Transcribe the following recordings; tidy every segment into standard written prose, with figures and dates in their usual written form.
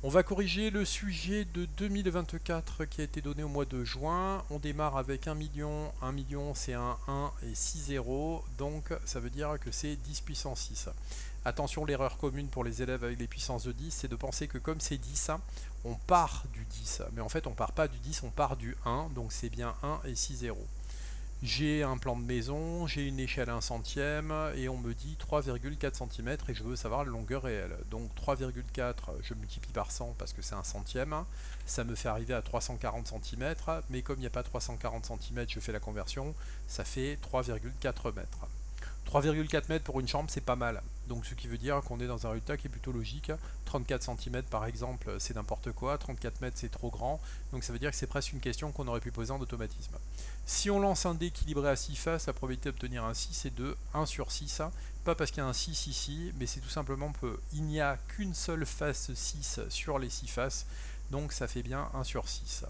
On va corriger le sujet de 2024 qui a été donné au mois de juin. On démarre avec 1 million. 1 million, c'est un 1 et 6 zéros. Donc, ça veut dire que c'est 10 puissance 6. Attention, l'erreur commune pour les élèves avec les puissances de 10, c'est de penser que comme c'est 10, on part du 10. Mais en fait, on part pas du 10, on part du 1. Donc, c'est bien 1 et 6 zéros. J'ai un plan de maison, j'ai une échelle à 1 centième et on me dit 3,4 cm et je veux savoir la longueur réelle. Donc 3,4 je multiplie par 100 parce que c'est 1 centième, ça me fait arriver à 340 cm, mais comme il n'y a pas 340 cm, je fais la conversion, ça fait 3,4 mètres. 3,4 mètres pour une chambre, c'est pas mal. Donc ce qui veut dire qu'on est dans un résultat qui est plutôt logique. 34 cm par exemple, c'est n'importe quoi. 34 mètres, c'est trop grand. Donc ça veut dire que c'est presque une question qu'on aurait pu poser en automatisme. Si on lance un dé équilibré à 6 faces, la probabilité d'obtenir un 6 est de 1 sur 6. Pas parce qu'il y a un 6 ici, mais c'est tout simplement qu'il n'y a qu'une seule face 6 sur les 6 faces. Donc ça fait bien 1 sur 6.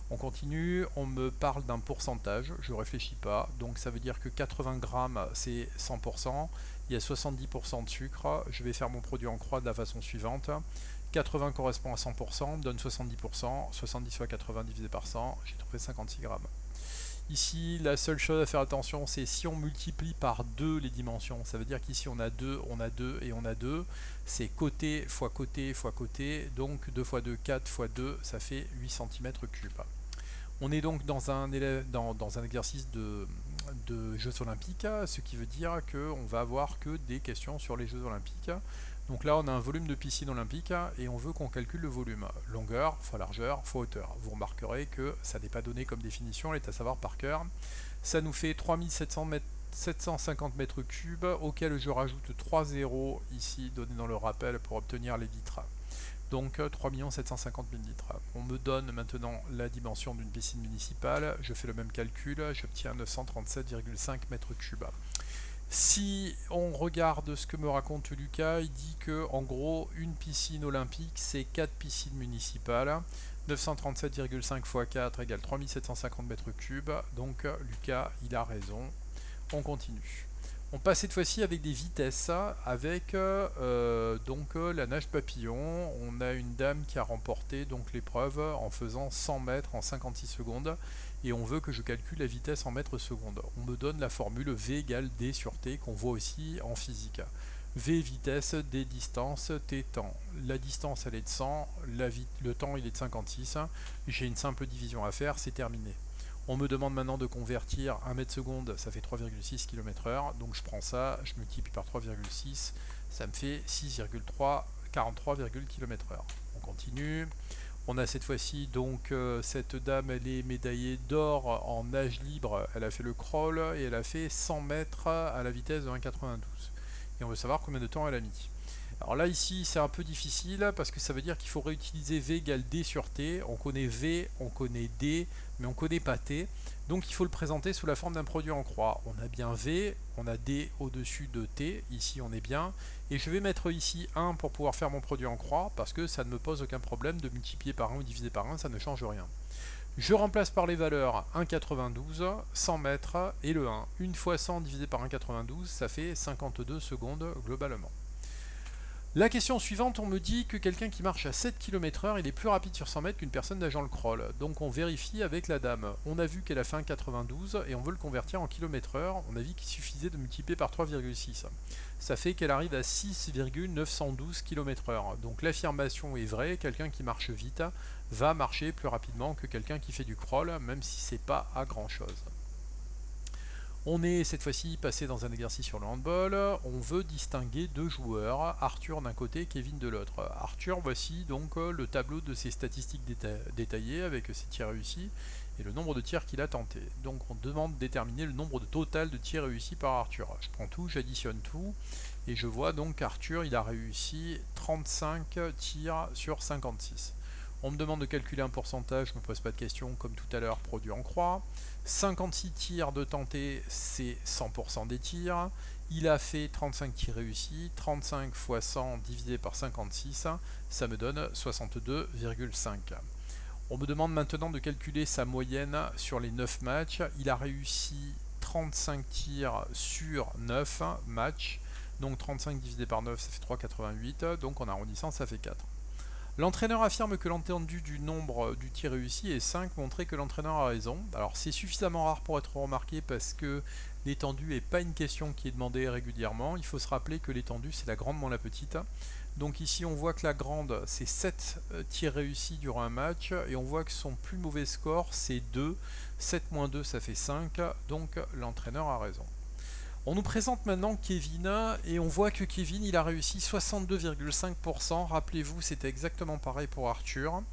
On continue, on me parle d'un pourcentage, je ne réfléchis pas, donc ça veut dire que 80 grammes c'est 100%, il y a 70% de sucre, je vais faire mon produit en croix de la façon suivante, 80 correspond à 100%, donne 70%, 70 fois 80 divisé par 100, j'ai trouvé 56 grammes. Ici, la seule chose à faire attention, c'est si on multiplie par 2 les dimensions. Ça veut dire qu'ici, on a 2, on a 2 et on a 2. C'est côté fois côté fois côté. Donc 2 fois 2, 4 fois 2, ça fait 8 cm3. On est donc dans un exercice de Jeux Olympiques, ce qui veut dire qu'on va avoir que des questions sur les Jeux Olympiques. Donc là, on a un volume de piscine olympique et on veut qu'on calcule le volume. Longueur fois largeur fois hauteur. Vous remarquerez que ça n'est pas donné comme définition, elle est à savoir par cœur. Ça nous fait 3750 mètres cubes, auquel je rajoute 3 zéros ici, donnés dans le rappel pour obtenir les litres. Donc 3 750 000 litres. On me donne maintenant la dimension d'une piscine municipale, je fais le même calcul, j'obtiens 937,5 mètres cubes. Si on regarde ce que me raconte Lucas, il dit que en gros une piscine olympique c'est 4 piscines municipales. 937,5 x 4 égale 3750 mètres cubes. Donc Lucas il a raison. On continue. On passe cette fois-ci avec des vitesses, avec la nage papillon. On a une dame qui a remporté donc l'épreuve en faisant 100 mètres en 56 secondes et on veut que je calcule la vitesse en mètres secondes. On me donne la formule V égale D sur T qu'on voit aussi en physique. V vitesse, D distance, T temps. La distance elle est de 100, le temps il est de 56. J'ai une simple division à faire, c'est terminé. On me demande maintenant de convertir 1 mètre seconde, ça fait 3,6 km/h. Donc je prends ça, je multiplie par 3,6, ça me fait 6,43 km/h. On continue. On a cette fois-ci donc cette dame, elle est médaillée d'or en nage libre. Elle a fait le crawl et elle a fait 100 mètres à la vitesse de 1,92. Et on veut savoir combien de temps elle a mis. Alors là ici c'est un peu difficile parce que ça veut dire qu'il faut réutiliser V égale D sur T. On connaît V, on connaît D, mais on ne connaît pas T. Donc il faut le présenter sous la forme d'un produit en croix. On a bien V, on a D au-dessus de T, ici on est bien. Et je vais mettre ici 1 pour pouvoir faire mon produit en croix parce que ça ne me pose aucun problème de multiplier par 1 ou diviser par 1, ça ne change rien. Je remplace par les valeurs 1,92, 100 mètres et le 1. Une fois 100 divisé par 1,92, ça fait 52 secondes globalement. La question suivante, on me dit que quelqu'un qui marche à 7 km/h, il est plus rapide sur 100 mètres qu'une personne nageant le crawl. Donc on vérifie avec la dame. On a vu qu'elle a fait un 92 et on veut le convertir en km/h. On a vu qu'il suffisait de multiplier par 3,6. Ça fait qu'elle arrive à 6,912 km/h. Donc l'affirmation est vraie, quelqu'un qui marche vite va marcher plus rapidement que quelqu'un qui fait du crawl, même si c'est pas à grand chose. On est cette fois-ci passé dans un exercice sur le handball. On veut distinguer deux joueurs, Arthur d'un côté, Kevin de l'autre. Arthur, voici donc le tableau de ses statistiques détaillées avec ses tirs réussis et le nombre de tirs qu'il a tenté. Donc on demande de déterminer le nombre total de tirs réussis par Arthur. Je prends tout, j'additionne tout et je vois donc qu'Arthur il a réussi 35 tirs sur 56. On me demande de calculer un pourcentage, je ne me pose pas de questions, comme tout à l'heure, produit en croix. 56 tirs de tentés, c'est 100% des tirs. Il a fait 35 tirs réussis, 35 fois 100 divisé par 56, ça me donne 62,5. On me demande maintenant de calculer sa moyenne sur les 9 matchs. Il a réussi 35 tirs sur 9 matchs, donc 35 divisé par 9, ça fait 3,88, donc en arrondissant, ça fait 4. L'entraîneur affirme que l'étendue du nombre du tir réussi est 5, montrer que l'entraîneur a raison. Alors c'est suffisamment rare pour être remarqué parce que l'étendue n'est pas une question qui est demandée régulièrement. Il faut se rappeler que l'étendue c'est la grande moins la petite. Donc ici on voit que la grande c'est 7 tirs réussis durant un match et on voit que son plus mauvais score c'est 2. 7 moins 2 ça fait 5, donc l'entraîneur a raison. On nous présente maintenant Kevin et on voit que Kevin il a réussi 62,5%. Rappelez-vous, c'était exactement pareil pour Arthur.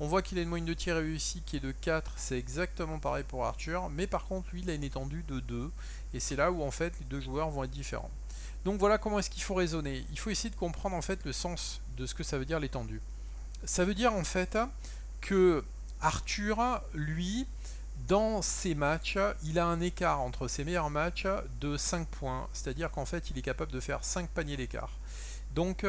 On voit qu'il a une moyenne de tir réussi qui est de 4, c'est exactement pareil pour Arthur. Mais par contre, lui, il a une étendue de 2. Et c'est là où en fait les deux joueurs vont être différents. Donc voilà comment est-ce qu'il faut raisonner. Il faut essayer de comprendre en fait le sens de ce que ça veut dire l'étendue. Ça veut dire en fait que Arthur, lui, dans ses matchs, il a un écart entre ses meilleurs matchs de 5 points, c'est-à-dire qu'en fait il est capable de faire 5 paniers d'écart. Donc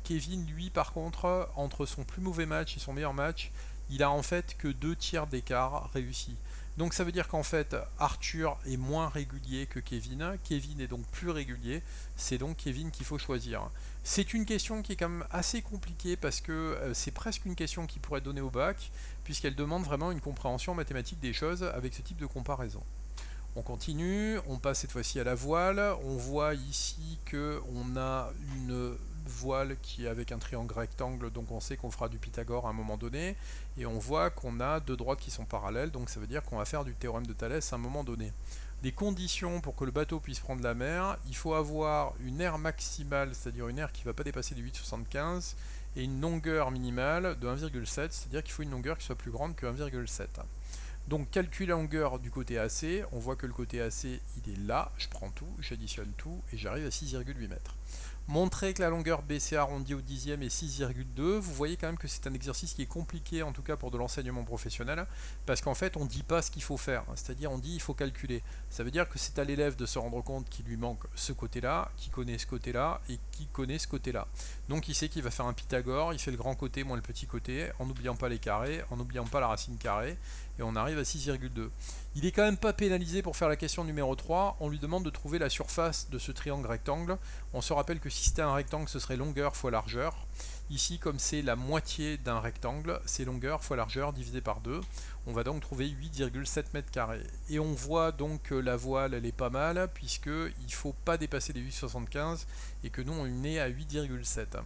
Kevin, lui par contre, entre son plus mauvais match et son meilleur match, il a en fait que 2 tiers d'écart réussis. Donc ça veut dire qu'en fait Arthur est moins régulier que Kevin, Kevin est donc plus régulier, c'est donc Kevin qu'il faut choisir. C'est une question qui est quand même assez compliquée parce que c'est presque une question qui pourrait être donnée au bac, puisqu'elle demande vraiment une compréhension mathématique des choses avec ce type de comparaison. On continue, on passe cette fois-ci à la voile. On voit ici qu'on a une voile qui est avec un triangle rectangle, donc on sait qu'on fera du Pythagore à un moment donné. Et on voit qu'on a deux droites qui sont parallèles, donc ça veut dire qu'on va faire du théorème de Thalès à un moment donné. Les conditions pour que le bateau puisse prendre la mer, il faut avoir une aire maximale, c'est-à-dire une aire qui ne va pas dépasser les 8,75, et une longueur minimale de 1,7, c'est-à-dire qu'il faut une longueur qui soit plus grande que 1,7. Donc calcule la longueur du côté AC, on voit que le côté AC il est là, je prends tout, j'additionne tout et j'arrive à 6,8 mètres. Montrer que la longueur BC arrondie au dixième est 6,2, vous voyez quand même que c'est un exercice qui est compliqué en tout cas pour de l'enseignement professionnel, parce qu'en fait on ne dit pas ce qu'il faut faire, c'est-à-dire on dit il faut calculer. Ça veut dire que c'est à l'élève de se rendre compte qu'il lui manque ce côté-là, qui connaît ce côté-là et qui connaît ce côté-là. Donc il sait qu'il va faire un Pythagore, il fait le grand côté moins le petit côté, en n'oubliant pas les carrés, en n'oubliant pas la racine carrée, et on arrive à 6,2. Il est quand même pas pénalisé pour faire la question numéro 3, on lui demande de trouver la surface de ce triangle rectangle. On se rappelle que si c'était un rectangle, ce serait longueur fois largeur. Ici, comme c'est la moitié d'un rectangle, c'est longueur fois largeur divisé par 2. On va donc trouver 8,7 mètres carrés. Et on voit donc que la voile, elle est pas mal, puisqu'il ne faut pas dépasser les 8,75 et que nous, on est à 8,7.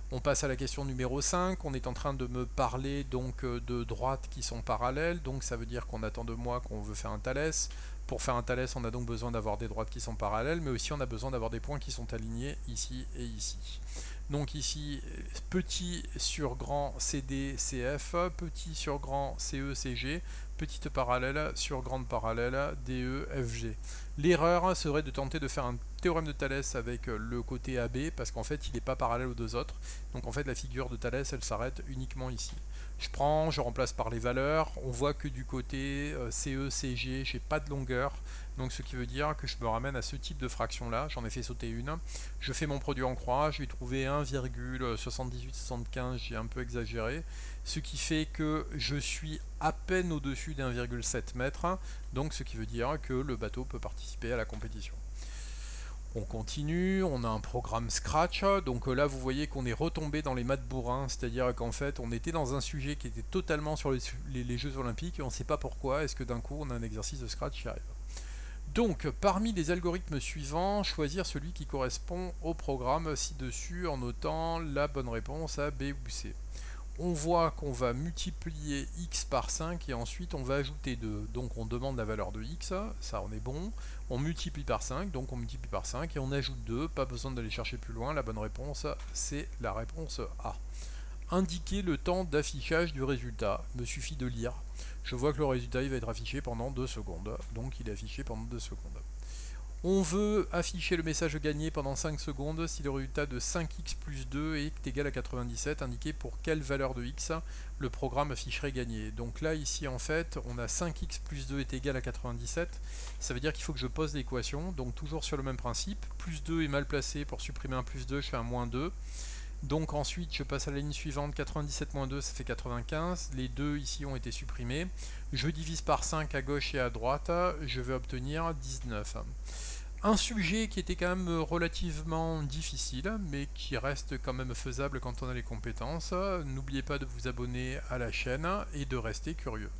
On passe à la question numéro 5, on est en train de me parler donc de droites qui sont parallèles, donc ça veut dire qu'on attend de moi qu'on veut faire un Thalès. Pour faire un Thalès, on a donc besoin d'avoir des droites qui sont parallèles, mais aussi on a besoin d'avoir des points qui sont alignés ici et ici. Donc ici, petit sur grand CD, CF, petit sur grand CE, CG, petite parallèle sur grande parallèle DE, FG. L'erreur serait de tenter de faire un théorème de Thalès avec le côté AB, parce qu'en fait il n'est pas parallèle aux deux autres. Donc en fait la figure de Thalès elle s'arrête uniquement ici. Je prends, je remplace par les valeurs, on voit que du côté CE, CG, j'ai pas de longueur, donc ce qui veut dire que je me ramène à ce type de fraction là, j'en ai fait sauter une, je fais mon produit en croix, je vais trouver 1,7875, j'ai un peu exagéré, ce qui fait que je suis à peine au-dessus d'1,7 mètre, donc ce qui veut dire que le bateau peut participer à la compétition. On continue, on a un programme Scratch, donc là vous voyez qu'on est retombé dans les maths bourrins, c'est-à-dire qu'en fait on était dans un sujet qui était totalement sur les Jeux Olympiques et on ne sait pas pourquoi, est-ce que d'un coup on a un exercice de Scratch qui arrive. Donc parmi les algorithmes suivants, choisir celui qui correspond au programme ci-dessus en notant la bonne réponse à B ou C. On voit qu'on va multiplier x par 5 et ensuite on va ajouter 2. Donc on demande la valeur de x, ça on est bon. On multiplie par 5, donc on multiplie par 5 et on ajoute 2, pas besoin d'aller chercher plus loin, la bonne réponse c'est la réponse A. Indiquer le temps d'affichage du résultat, il me suffit de lire. Je vois que le résultat il va être affiché pendant 2 secondes, donc il est affiché pendant 2 secondes. On veut afficher le message gagné pendant 5 secondes si le résultat de 5x plus 2 est égal à 97, indiqué pour quelle valeur de x le programme afficherait gagné. Donc là, ici, en fait, on a 5x plus 2 est égal à 97. Ça veut dire qu'il faut que je pose l'équation, donc toujours sur le même principe. Plus 2 est mal placé, pour supprimer un plus 2, je fais un moins 2. Donc ensuite, je passe à la ligne suivante, 97 moins 2, ça fait 95. Les 2 ici ont été supprimés. Je divise par 5 à gauche et à droite, je vais obtenir 19. Un sujet qui était quand même relativement difficile, mais qui reste quand même faisable quand on a les compétences. N'oubliez pas de vous abonner à la chaîne et de rester curieux.